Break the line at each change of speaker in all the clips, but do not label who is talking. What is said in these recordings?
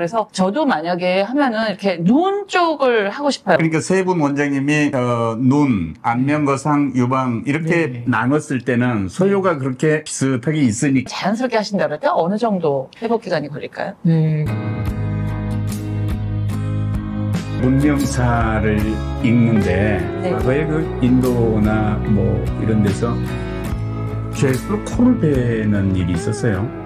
그래서 저도 만약에 하면은 이렇게 눈 쪽을 하고 싶어요.
그러니까 세 분 원장님이 눈, 안면 거상, 유방 이렇게 나눴을 때는 소요가 그렇게 비슷하게 있으니까
자연스럽게 하신다 그럴 때 어느 정도 회복 기간이 걸릴까요?
네.
문명사를 읽는데
네.
과거에 그 인도나 뭐 이런 데서 죄수로 코를 베는 일이 있었어요.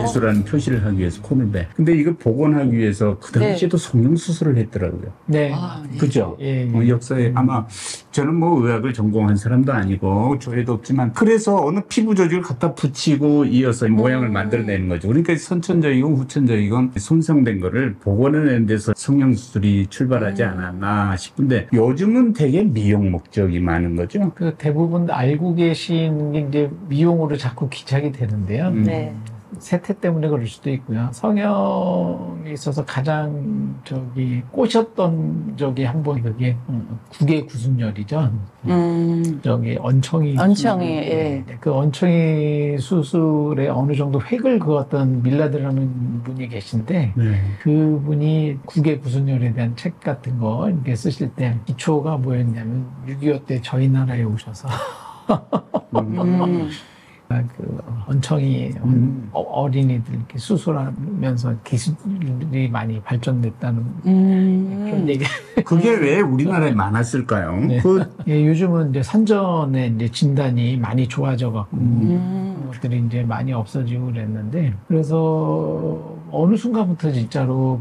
죄수라는 표시를 하기 위해서 코를 베. 근데 이걸 복원하기 위해서 그 당시에도 성형수술을 했더라고요.
네.
네.
그죠?
예.
역사에 아마 저는 뭐 의학을 전공한 사람도 아니고 조회도 없지만 그래서 어느 피부 조직을 갖다 붙이고 이어서 모양을 만들어내는 거죠. 그러니까 선천적이건 후천적이건 손상된 거를 복원해내는 데서 성형수술이 출발하지 않았나 싶은데 요즘은 되게 미용 목적이 많은 거죠.
그 대부분 알고 계신 게 이제 미용으로 자꾸 기착이 되는데요.
네.
세태 때문에 그럴 수도 있고요. 성형에 있어서 가장 꼬셨던 적이 한 번 그게 국외 구순열이죠. 언청이.
예.
그 언청이 수술에 어느 정도 획을 그었던 밀라드라는 분이 계신데, 그분이 국외 구순열에 대한 책 같은 거 이렇게 쓰실 때 기초가 뭐였냐면 6.25 때 저희 나라에 오셔서 그 언청이 어린이들 이렇게 수술하면서 기술이 많이 발전됐다는 그런 얘기.
그게 왜 우리나라에 많았을까요?
네. 예, 요즘은 이제 산전에 이제 진단이 많이 좋아져 갖고 것들이 이제 많이 없어지고 그랬는데, 그래서 어느 순간부터 진짜로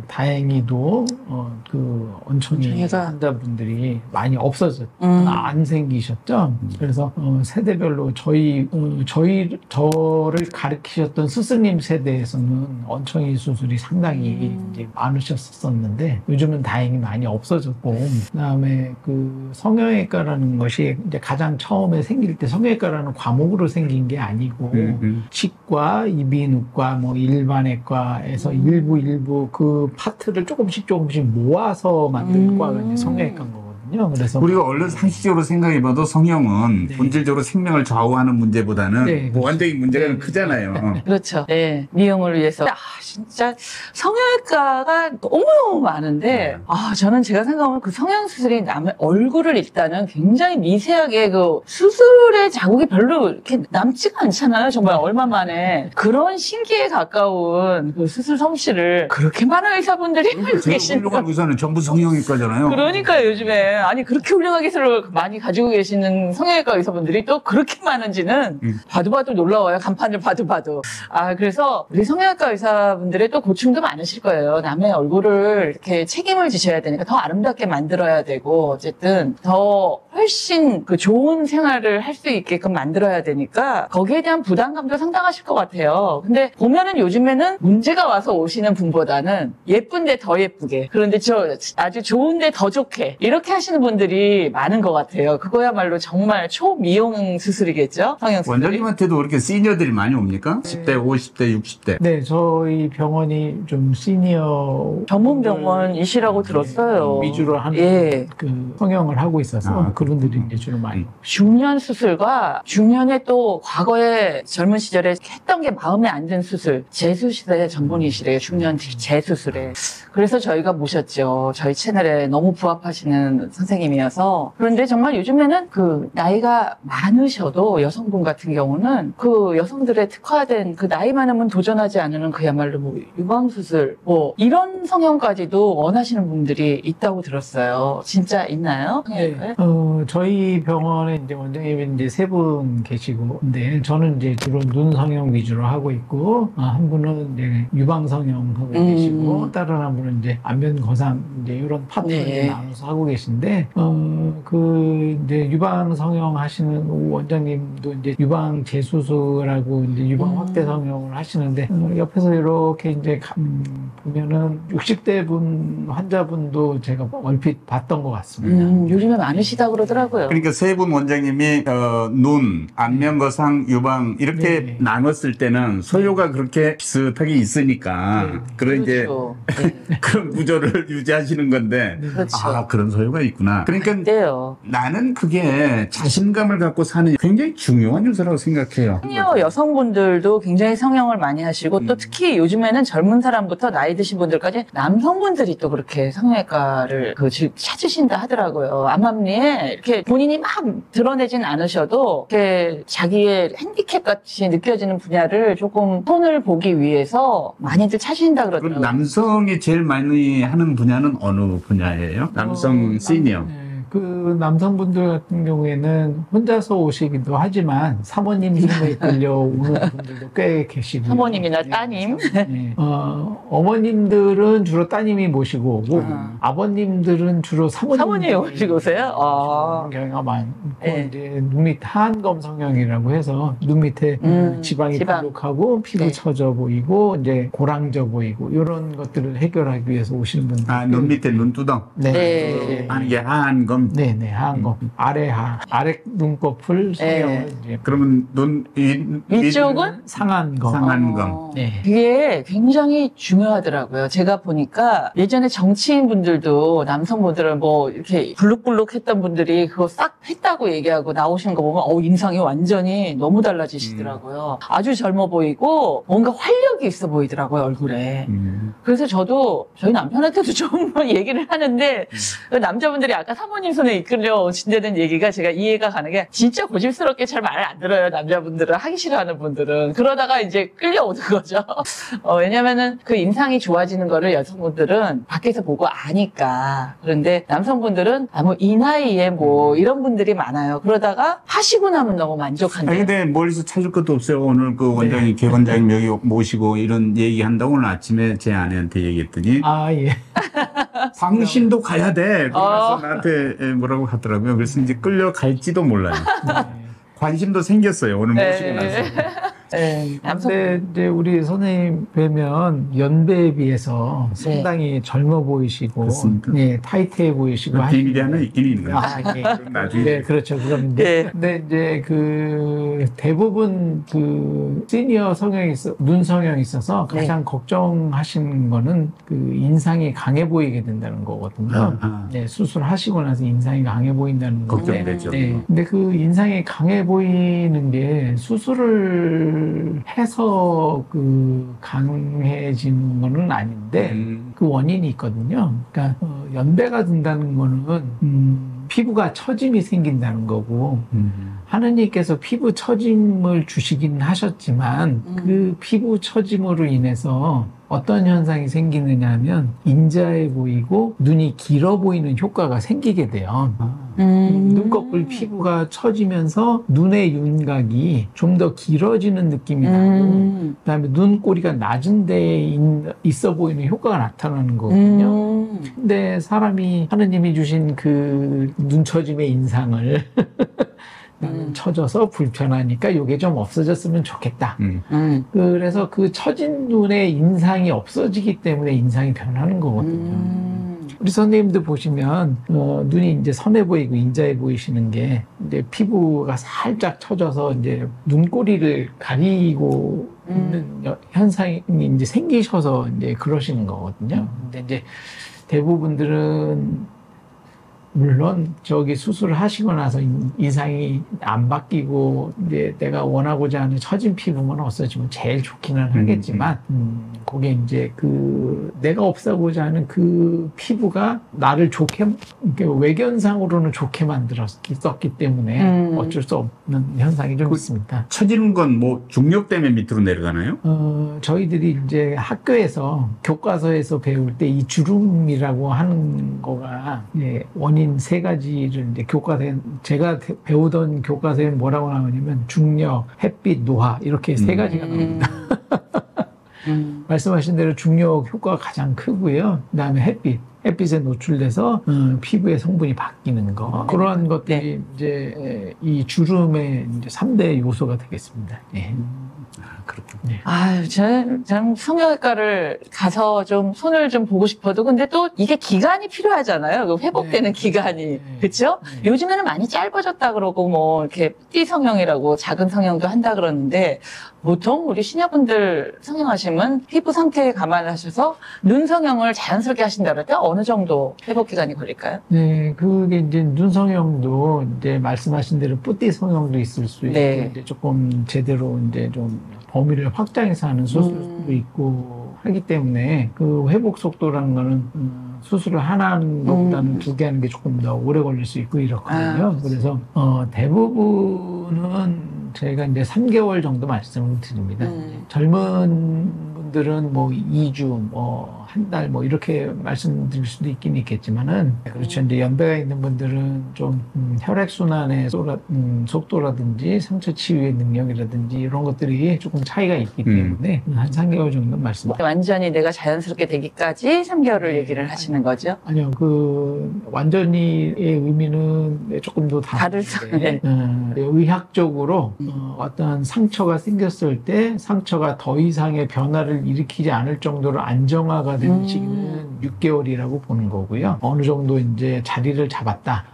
다행히도 그 언청이 환자분들이 많이 안 생기셨죠. 그래서 세대별로 저를 가르치셨던 스승님 세대에서는 언청이 수술이 상당히 이제 많으셨었는데 요즘은 다행히 많이 없어졌고, 그다음에 그 성형외과라는 것이 이제 가장 처음에 생길 때 성형외과라는 과목으로 생긴 게 아니고 치과, 이비인후과, 뭐 일반외과에서 일부 그 파트를 조금씩 모아서 만든 과가 이제 성형외과인 거거든요. 그래서
우리가 얼른 상식적으로 생각해봐도 성형은 본질적으로 생명을 좌우하는 문제보다는 보완적인 문제가 크잖아요.
그렇죠. 네. 미용을 위해서. 진짜 성형외과가 너무 많은데, 저는 제가 생각하면 그 성형수술이 남의 얼굴을 일단은 굉장히 미세하게 그 수술의 자국이 별로 이렇게 남지가 않잖아요. 정말 얼마 만에. 그런 신기에 가까운 그 수술 솜씨를 그렇게 많은 의사분들이 알고 계시는
훌륭한 의사는 전부 성형외과잖아요.
그러니까요, 요즘에. 아니, 그렇게 훌륭한 기술을 많이 가지고 계시는 성형외과 의사분들이 또 그렇게 많은지는 봐도 놀라워요. 간판을 봐도. 그래서 우리 성형외과 의사분들의 또 고충도 많으실 거예요. 남의 얼굴을 이렇게 책임을 지셔야 되니까 더 아름답게 만들어야 되고, 어쨌든 더 훨씬 그 좋은 생활을 할 수 있게끔 만들어야 되니까 거기에 대한 부담감도 상당하실 것 같아요. 근데 보면은 요즘에는 문제가 와서 오시는 분보다는 예쁜데 더 예쁘게, 그런데 아주 좋은데 더 좋게 이렇게 하시는 분들이 많은 것 같아요. 그거야말로 정말 초미용 수술이겠죠? 성형수술이.
원장님한테도 그렇게 시니어들이 많이 옵니까? 10대, 50대, 60대.
네, 저희 병원이 좀 시니어
전문 병원이시라고 들었어요.
위주로 하는 그 성형을 하고 있어서 그분들이 이제 주로 많이.
중년 수술과 중년에 또 과거에 젊은 시절에 했던 게 마음에 안 든 수술, 재수시대 전문의시래요. 중년 재수술에. 그래서 저희가 모셨죠. 저희 채널에 너무 부합하시는 선생님이어서. 그런데 정말 요즘에는 그 나이가 많으셔도 여성분 같은 경우는 그 여성들의 특화된 그 나이 많으면 도전하지 않는 그야말로 뭐 유방수술 뭐 이런 성형까지도 원하시는 분들이 있다고 들었어요. 진짜 있나요?
네. 저희 병원에 이제 원장님이 이제 3분 계시고, 근데 저는 이제 주로 눈 성형 위주로 하고 있고, 한 분은 이제 유방 성형 하고 계시고, 다른 한 분은 이제 안면 거상 이제 이런 파트를 나눠서 하고 계신데, 이제 유방 성형 하시는 원장님도 이제 유방 재수술하고 이제 유방 확대 성형을 하시는데, 옆에서 이렇게 이제 보면은 60대 분 환자분도 제가 얼핏 봤던 것 같습니다.
요즘에 많으시다 그러더라고요.
그러니까 세 분 원장님이 눈, 안면 거상, 유방 이렇게 나눴을 때는 소요가 그렇게 비슷하게 있으니까 그런 이제 그런 구조를 유지하시는 건데,
그렇죠.
그런 소요가 있구나. 그러니까
그래요.
나는 그게 자신감을 갖고 사는 굉장히 중요한 요소라고 생각해요.
시니어 여성분들도 굉장히 성형을 많이 하시고 또 특히 요즘에는 젊은 사람부터 나이 드신 분들까지 남성분들이 또 그렇게 성형외과를 찾으신다 하더라고요. 암암리에 이렇게 본인이 막 드러내진 않으셔도 이렇게 자기의 핸디캡 같이 느껴지는 분야를 조금 손을 보기 위해서 많이들 찾으신다
그럼
그러더라고요.
남성이 제일 많이 하는 분야는 어느 분야예요? 남성 시니어.
그 남성분들 같은 경우에는 혼자서 오시기도 하지만 사모님 힘에 끌려 오는 분들도 꽤 계시고
사모님이나 따님.
네. 어머님들은 주로 따님이 모시고 오고 아버님들은 주로
사모님이 모시고 오세요?
그런 경우가 많고
네.
이제 눈밑 하안검 성형이라고 해서 눈 밑에 지방이 부족하고 피부
네.
처져 보이고 이제 고랑져 보이고 이런 것들을 해결하기 위해서 오시는 분들.
눈 밑에 눈두덩.
네.
네.
이게 하안검.
네네, 하안검. 아래 눈꺼풀 성형을 이제
그러면
위쪽은
상안검.
상안검.
네.
그게 굉장히 중요하더라고요. 제가 보니까 예전에 정치인 분들도 남성분들은 뭐 이렇게 불룩불룩 했던 분들이 그거 싹 했다고 얘기하고 나오시는 거 보면 인상이 완전히 너무 달라지시더라고요. 아주 젊어 보이고 뭔가 활력이 있어 보이더라고요, 얼굴에. 그래서 저희 남편한테도 좀 얘기를 하는데 그 남자분들이 아까 사모님 손에 이끌려 오신다는 얘기가 제가 이해가 가는 게 진짜 고집스럽게 잘 말 안 들어요. 남자분들은 하기 싫어하는 분들은. 그러다가 이제 끌려오는 거죠. 왜냐면은 그 인상이 좋아지는 거를 여성분들은 밖에서 보고 아니까. 그런데 남성분들은 뭐 이 나이에 뭐 이런 분들이 많아요. 그러다가 하시고 나면 너무 만족한데.
근데 멀리서 찾을 것도 없어요. 오늘 그 원장님, 개원장님 여기 모시고 이런 얘기 한다고 오늘 아침에 제 아내한테 얘기했더니
예.
당신도 가야 돼. 그러면서 나한테 뭐라고 하더라고요. 그래서 이제 끌려갈지도 몰라요. 관심도 생겼어요. 오늘 모시고 나서.
네,
근데 이제 우리 선생님 뵈면 연배에 비해서 상당히 젊어 보이시고,
그렇습니까?
네, 타이트해 보이시고.
비밀이 하나 있긴 있는 거예요.
예.
그럼 나중에.
네, 그렇죠. 그럼 이제. 근데 이제 대부분 시니어 눈 성형이 있어서 가장 걱정하시는 거는 인상이 강해 보이게 된다는 거거든요. 네, 수술하시고 나서 인상이 강해 보인다는 거.
걱정되죠.
네. 근데 그 인상이 강해 보이는 게 수술을 해서 강해지는 거는 아닌데 그 원인이 있거든요. 그러니까 연배가 든다는 거는 피부가 처짐이 생긴다는 거고 하느님께서 피부 처짐을 주시긴 하셨지만 그 피부 처짐으로 인해서 어떤 현상이 생기느냐 하면 인자해 보이고 눈이 길어 보이는 효과가 생기게 돼요. 눈꺼풀 피부가 처지면서 눈의 윤곽이 좀 더 길어지는 느낌이 나고 그다음에 눈꼬리가 낮은 데에 있어 보이는 효과가 나타나는 거거든요. 근데 사람이 하느님이 주신 그 눈처짐의 인상을 나는 처져서 불편하니까 이게 좀 없어졌으면 좋겠다. 그래서 그 처진 눈의 인상이 없어지기 때문에 인상이 변하는 거거든요. 우리 선생님들 보시면 눈이 이제 선해 보이고 인자해 보이시는 게 이제 피부가 살짝 처져서 이제 눈꼬리를 가리고 있는 현상이 이제 생기셔서 이제 그러시는 거거든요. 근데 이제 대부분들은 물론 수술을 하시고 나서 인상이 안 바뀌고 이제 내가 원하고자 하는 처진 피부만 없어지면 제일 좋기는 하겠지만 그게 이제 내가 없애고자 하는 그 피부가 나를 외견상으로는 좋게 만들었기 때문에 어쩔 수 없는 현상이 좀 있습니다.
처지는 건 뭐 중력 때문에 밑으로 내려가나요?
저희들이 이제 학교에서 교과서에서 배울 때 이 주름이라고 하는 거가 원인 3가지를 이제 제가 배우던 교과서에는 뭐라고 나오냐면 중력, 햇빛, 노화 이렇게 3가지가 나옵니다. 말씀하신 대로 중력 효과가 가장 크고요. 그다음에 햇빛에 노출돼서 피부의 성분이 바뀌는 거. 그러한 것들이 이제 이 주름의 이제 3대 요소가 되겠습니다. 예.
그렇군요.
아유, 참 성형외과를 가서 좀 손을 좀 보고 싶어도 근데 또 이게 기간이 필요하잖아요. 그 회복되는 기간이. 그렇죠? 요즘에는 많이 짧아졌다 그러고 뭐 이렇게 띠 성형이라고 작은 성형도 한다 그러는데 보통 우리 시니어분들 성형하시면 피부 상태에 감안하셔서 눈 성형을 자연스럽게 하신다 그럴 때 어느 정도 회복 기간이 걸릴까요?
네, 그게 이제 눈 성형도 이제 말씀하신 대로 뿌띠 성형도 있을 수 있고 이제 조금 제대로 이제 좀 범위를 확장해서 하는 수술도 있고 하기 때문에 그 회복 속도라는 거는 수술을 하나 하는 것보다는 2개 하는 게 조금 더 오래 걸릴 수 있고 이렇거든요. 그래서 대부분은 저희가 이제 3개월 정도 말씀을 드립니다. 젊은 분들은 뭐 2주, 뭐 한 달, 뭐 이렇게 말씀드릴 수도 있긴 있겠지만은 그렇죠. 이제 연배가 있는 분들은 좀 혈액순환의 속도라든지 상처 치유의 능력이라든지 이런 것들이 조금 차이가 있기 때문에 한 3개월 정도 말씀드립니다.
완전히 내가 자연스럽게 되기까지 3개월을 얘기를 하시는 거죠?
아니요, 그 완전히의 의미는 조금 더
다를
다른데 의학적으로 어떤 상처가 생겼을 때 상처가 더 이상의 변화를 일으키지 않을 정도로 안정화가 되는 시기는 6개월이라고 보는 거고요. 어느 정도 이제 자리를 잡았다.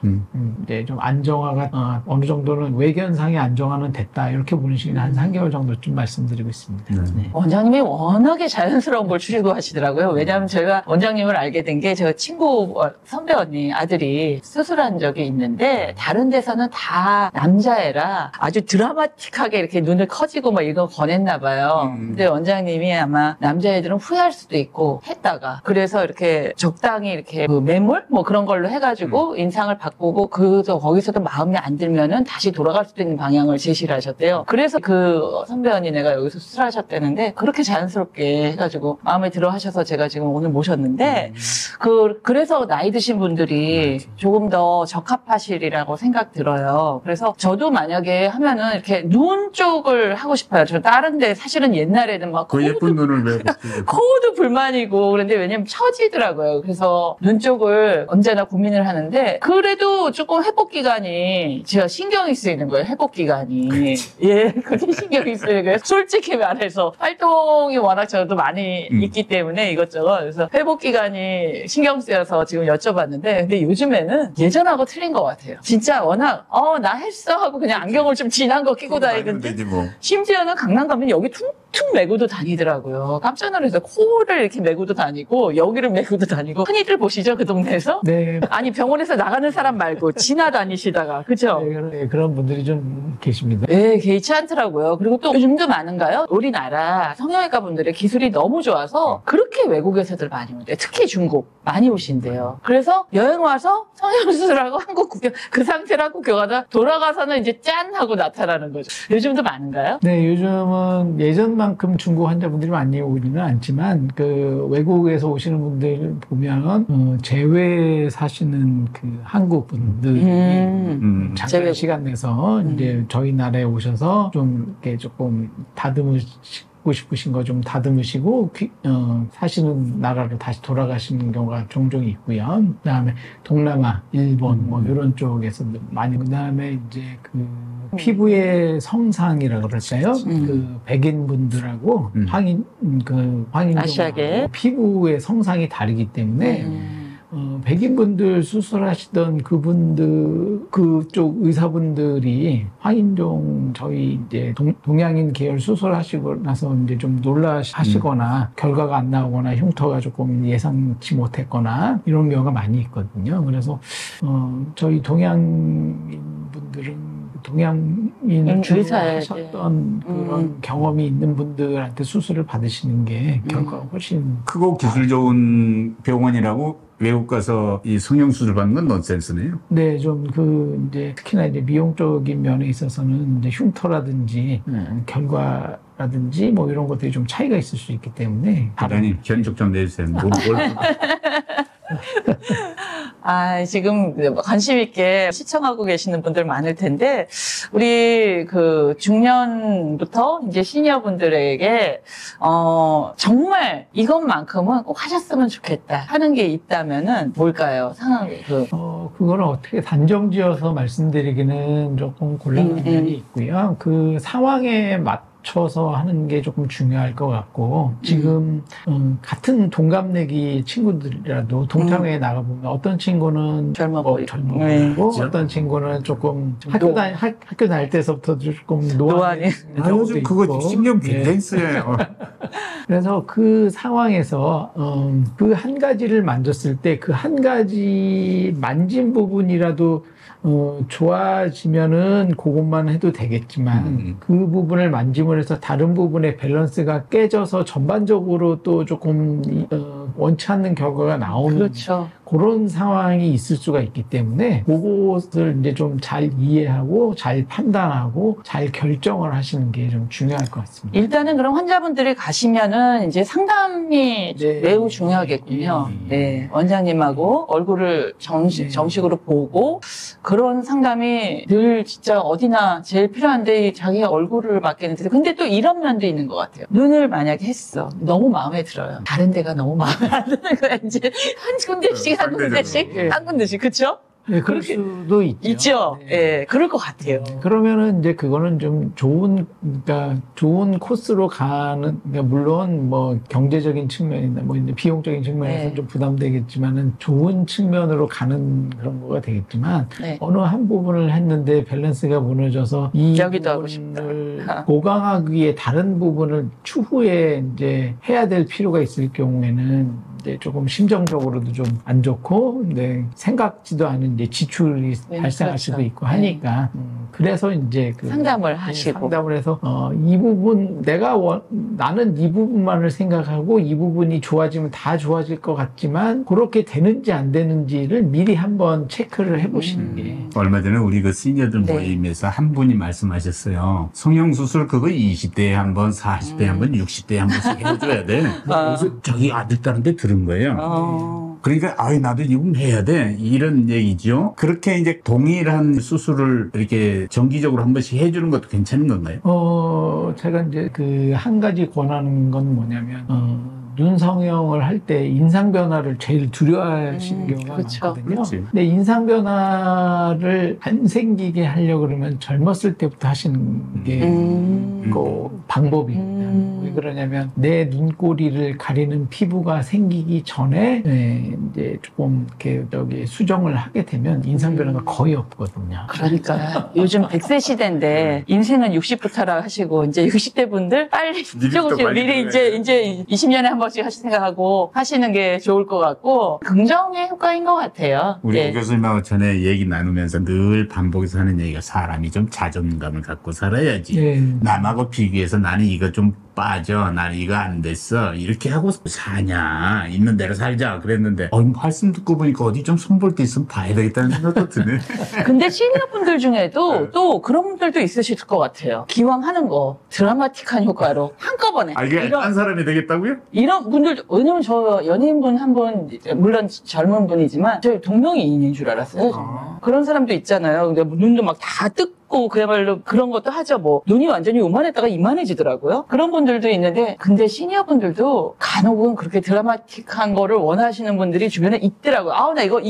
이제 좀 안정화가 어느 정도는 외견상의 안정화는 됐다. 이렇게 보는 시기는 한 3개월 정도쯤 말씀드리고 있습니다. 네.
원장님이 워낙에 자연스러운 걸 추구하시더라고요. 왜냐하면 제가 원장님을 알게 된 게 제가 친구 선배 언니 아들이 수술한 적이 있는데 다른 데서는 다 남자애라 아주 드라마틱하게 이렇게 눈을 커지고 막 이거 권했나 봐요. 근데 원장님이 아마 남자애들은 후회할 수도 있고 했다가 그래서 이렇게 적당히 이렇게 그 매몰 뭐 그런 걸로 해가지고 인상을 바꾸고 거기서도 마음에 안 들면은 다시 돌아갈 수도 있는 방향을 제시를 하셨대요. 그래서 그 선배 언니네가 여기서 수술하셨다는데 그렇게 자연스럽게 해가지고 마음에 들어 하셔서 제가 지금 오늘 모셨는데 그래서 나이 드신 분들이 조금 더 적합하시리라고 생각 들어요. 그래서 저도 만약에 하면은 이렇게 눈 쪽을 하고 싶어요. 저 다른 데 사실은 옛날에는 막
그 예쁜 눈을 왜
코도 불만이고 그런데 왜냐면 처지더라고요. 그래서 눈 쪽을 언제나 고민을 하는데 그래도 조금 회복 기간이 제가 신경이 쓰이는 거예요. 회복 기간이. 예, 그게 신경이 쓰이는 거예요. 솔직히 말해서 활동이 워낙 저도 많이 있기 때문에 이것저것 그래서 회복 기간이 신경 쓰여서 지금 여쭤봤는데 근데 요즘에는 예전하고 틀린 것 같아요. 진짜 워낙 나 했어 하고 그냥 안경을 좀 진한 거 끼고 다니는데 심지어는 강남 가면 여기 퉁퉁 메고도 다니더라고요. 깜짝 놀라서 코를 이렇게 메고도 다니고 여기를 메고도 다니고 흔히들 보시죠 그 동네에서?
네.
아니 병원에서 나가는 사람 말고 지나다니시다가 그죠?
네, 그런 분들이 좀 계십니다.
네, 개의치 않더라고요. 그리고 또 요즘도 많은가요? 우리나라 성형외과 분들의 기술이 너무 좋아서 그렇게 외국에서들 많이 온대요. 특히 중국 많이 오신대요. 그래서 여행 와서 성형수술하고 한국 구경 그 상태라고 구경하다 돌아가서는 이제 짠 하고 나타나는 거죠. 요즘도 많은가요?
네, 요즘은 예전만큼 중국 환자분들이 많이 오지는 않지만 그 외국에서 오시는 분들 보면 제외 사시는 그 한국 분들이 잠깐 시간 내서 이제 저희 나라에 오셔서 좀 이렇게 조금 다듬으시고 싶으신 거 좀 다듬으시고 사시는 나라로 다시 돌아가시는 경우가 종종 있고요. 그다음에 동남아, 일본 뭐 이런 쪽에서 많이 그다음에 이제 그 피부의 성상이라고 그럴까요? 그 백인 분들하고 황인종
아시아계
피부의 성상이 다르기 때문에 백인분들 수술하시던 그쪽 의사분들이 황인종 저희 이제 동양인 계열 수술하시고 나서 이제 좀 놀라시거나 결과가 안 나오거나 흉터가 조금 예상치 못했거나 이런 경우가 많이 있거든요. 그래서 저희 동양인 분들은 동양인을 주로 하셨던 그런 경험이 있는 분들한테 수술을 받으시는 게 결과가 훨씬
크고 기술 좋은 병원이라고 외국 가서 이 성형수술 받는 건 넌센스네요.
네, 좀 이제 특히나 이제 미용적인 면에 있어서는 이제 흉터라든지 결과라든지 뭐 이런 것들이 좀 차이가 있을 수 있기 때문에.
대단히 견적 좀 내주세요.
지금 관심 있게 시청하고 계시는 분들 많을 텐데, 우리 그 중년부터 이제 시니어 분들에게, 정말 이것만큼은 꼭 하셨으면 좋겠다 하는 게 있다면은 뭘까요? 상황이
그거를 어떻게 단정 지어서 말씀드리기는 조금 곤란한 면이 있고요. 그 상황에 맞춰서 하는 게 조금 중요할 것 같고 지금 같은 동갑내기 친구들이라도 동창회에 나가보면 어떤 친구는
젊어 보이고.
보이고 어떤 친구는 조금 학교 다닐 때서부터 조금 노안이
아, 요즘 그거 신경 굉장히 쓰여요.
그래서 그 상황에서 그 한 가지를 만졌을 때 그 한 가지 만진 부분이라도 좋아지면은 그것만 해도 되겠지만 그 부분을 만짐으로 해서 다른 부분의 밸런스가 깨져서 전반적으로 또 조금 원치 않는 결과가 나오는
그렇죠.
그런 상황이 있을 수가 있기 때문에 그것을 이제 좀 잘 이해하고 잘 판단하고 잘 결정을 하시는 게 좀 중요할 것 같습니다.
일단은 그럼 환자분들이 가시면은 이제 상담이
네.
매우 중요하겠군요. 네. 원장님하고 얼굴을 정식으로 보고 그런 상담이 늘 진짜 어디나 제일 필요한데 자기 얼굴을 맡기는데 근데 또 이런 면도 있는 것 같아요. 눈을 만약에 했어. 너무 마음에 들어요. 다른 데가 너무 마음에 안 드는 거야. 이제 한 군데씩 한 군데씩 한 군데씩 그렇죠?
네, 그럴 수도 있죠.
있죠. 예, 네. 그럴 것 같아요.
그러면은 이제 그거는 좀 그러니까 좋은 코스로 가는, 그러니까 물론 뭐 경제적인 측면이나 뭐 이제 비용적인 측면에서
네.
좀 부담되겠지만은 좋은 측면으로 가는 그런 거가 되겠지만
네.
어느 한 부분을 했는데 밸런스가 무너져서 이
여기도 하고
부분을 보강하기 위해 다른 부분을 추후에 이제 해야 될 필요가 있을 경우에는 이제 조금 심정적으로도 좀 안 좋고, 생각지도 않은 이제 지출이 발생할
그렇죠.
수도 있고 하니까, 그래서 이제
상담을 하시고.
상담을 해서, 이 부분, 나는 이 부분만을 생각하고 이 부분이 좋아지면 다 좋아질 것 같지만, 그렇게 되는지 안 되는지를 미리 한번 체크를 해보시는 게.
얼마 전에 우리 그 시니어들
네.
모임에서 한 분이 말씀하셨어요. 성형수술 그거 20대에 한 번, 40대에 한 번, 60대에 한 번씩 해줘야 돼. 그래서 자기 아들, 딸한테 들은 거예요. 그러니까, 나도 이거 해야 돼. 이런 얘기죠. 그렇게 이제 동일한 수술을 이렇게 정기적으로 한 번씩 해주는 것도 괜찮은 건가요?
제가 이제 그 한 가지 권하는 건 뭐냐면, 눈 성형을 할 때 인상 변화를 제일 두려워하시는 경우가
그렇죠.
많거든요.
그렇지.
근데 인상 변화를 안 생기게 하려고 그러면 젊었을 때부터 하시는 게 그 방법입니다. 왜 그러냐면 내 눈꼬리를 가리는 피부가 생기기 전에 이제 조금 이렇게 수정을 하게 되면 인상 변화가 거의 없거든요.
그러니까 요즘 100세 시대인데 인생은 60부터라 하시고 이제 60대 분들 빨리 조금씩 미리 이제 20년에 한 번씩 생각하고 하시는 게 좋을 것 같고 긍정의 효과인 것 같아요.
우리
네.
교수님하고 전에 얘기 나누면서 늘 반복해서 하는 얘기가 사람이 좀 자존감을 갖고 살아야지. 남하고 비교해서 나는 이거 좀 빠져. 나는 이거 안 됐어. 이렇게 하고 사냐. 있는 대로 살자. 그랬는데 말씀 듣고 보니까 어디 좀 손볼 데 있으면 봐야 되겠다는 생각도 드네.
근데 시니어 분들 중에도 또 그런 분들도 있으실 것 같아요. 기왕 하는 거 드라마틱한 효과로 한꺼번에.
이게 딴 사람이 되겠다고요?
이런 분들도, 왜냐면 저 연예인분 한 분, 물론 젊은 분이지만, 저 동명이인인 줄 알았어요, 정말. 그런 사람도 있잖아요. 근데 눈도 막 다 뜯고, 그야말로 그런 것도 하죠. 뭐, 눈이 완전히 요만했다가 이만해지더라고요. 그런 분들도 있는데, 근데 시니어 분들도 간혹은 그렇게 드라마틱한 거를 원하시는 분들이 주변에 있더라고요. 나 이거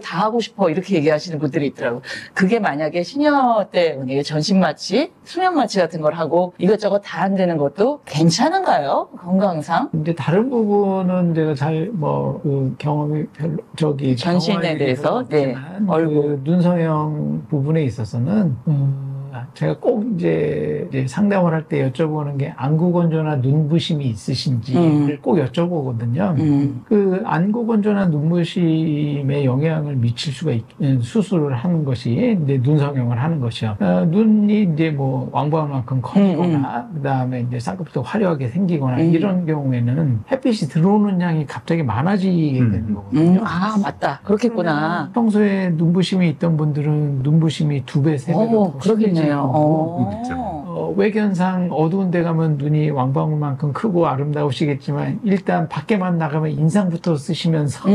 다 하고 싶어. 이렇게 얘기하시는 분들이 있더라고요. 그게 만약에 시니어 때, 만약에 전신마취, 수면마취 같은 걸 하고 이것저것 다 안 되는 것도 괜찮은가요? 건강상?
근데 다른 부분은 제가 경험이 별로,
전신에 대해서,
얼굴. 눈 성형 부분에 있어서는, 제가 꼭 이제 상담을 할 때 여쭤보는 게 안구 건조나 눈부심이 있으신지를 꼭 여쭤보거든요. 그 안구 건조나 눈부심에 영향을 미칠 수가 있는 수술을 하는 것이 이제 눈 성형을 하는 것이요. 눈이 이제 뭐 왕방울만큼 커지거나 그다음에 이제 쌍꺼풀도 화려하게 생기거나 이런 경우에는 햇빛이 들어오는 양이 갑자기 많아지게 되는 거거든요.
맞다. 그렇겠구나.
평소에 눈부심이 있던 분들은 눈부심이 2배, 3배로 더
그러겠네요.
외견상 어두운 데 가면 눈이 왕방울만큼 크고 아름다우시겠지만 일단 밖에만 나가면 인상부터 쓰시면서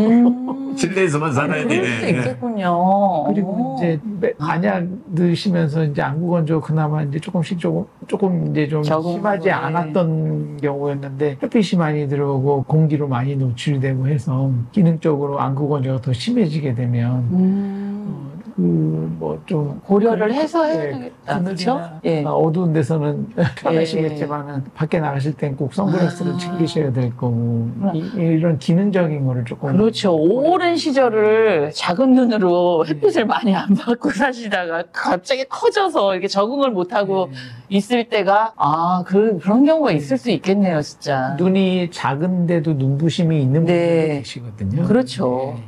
실내에서만 살아야
그럴 수
돼.
있겠군요.
그리고 이제 안약 넣으시면서 이제 안구 건조 그나마 이제 조금 이제 좀 심하지 않았던 경우였는데 햇빛이 많이 들어오고 공기로 많이 노출되고 해서 기능적으로 안구 건조가 더 심해지게 되면 좀
고려를 해서 해야
예,
되겠다.
그늘이나
그렇죠? 예.
어두운 데서는 편하시겠지만은 밖에 나가실 땐 꼭 선글라스를 챙기셔야 될 거고 이런 기능적인 거를 조금
그렇죠. 오랜 시절을 작은 눈으로 햇빛을 많이 안 받고 사시다가 갑자기 커져서 이렇게 적응을 못하고 있을 때가 그런 경우가 있을 수 있겠네요, 진짜.
눈이 작은데도 눈부심이 있는 분들도
네.
계시거든요.
그렇죠.
네.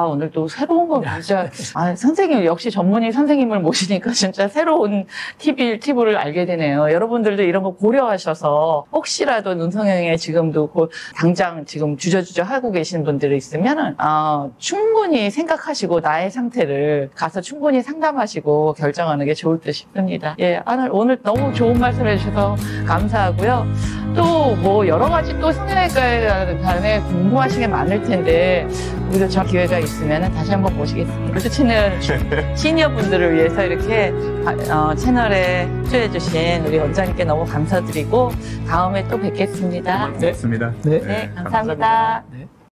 오늘 또 새로운 거 진짜 선생님 역시 전문의 선생님을 모시니까 진짜 새로운 팁을 알게 되네요. 여러분들도 이런 거 고려하셔서 혹시라도 눈성형에 지금도 당장 지금 주저주저 하고 계시는 분들이 있으면 충분히 생각하시고 나의 상태를 가서 충분히 상담하시고 결정하는 게 좋을 듯 싶습니다. 예, 오늘 너무 좋은 말씀 해주셔서 감사하고요. 또 뭐 여러 가지 또 성형외과에 관해 궁금하신 게 많을 텐데 우리도 저 기회가 있으면 다시 한번 모시겠습니다. 그래서 시니어 분들을 위해서 이렇게 채널에 출연해주신 우리 원장님께 너무 감사드리고 다음에 또 뵙겠습니다.
고맙습니다.
네.
네, 감사합니다.
네.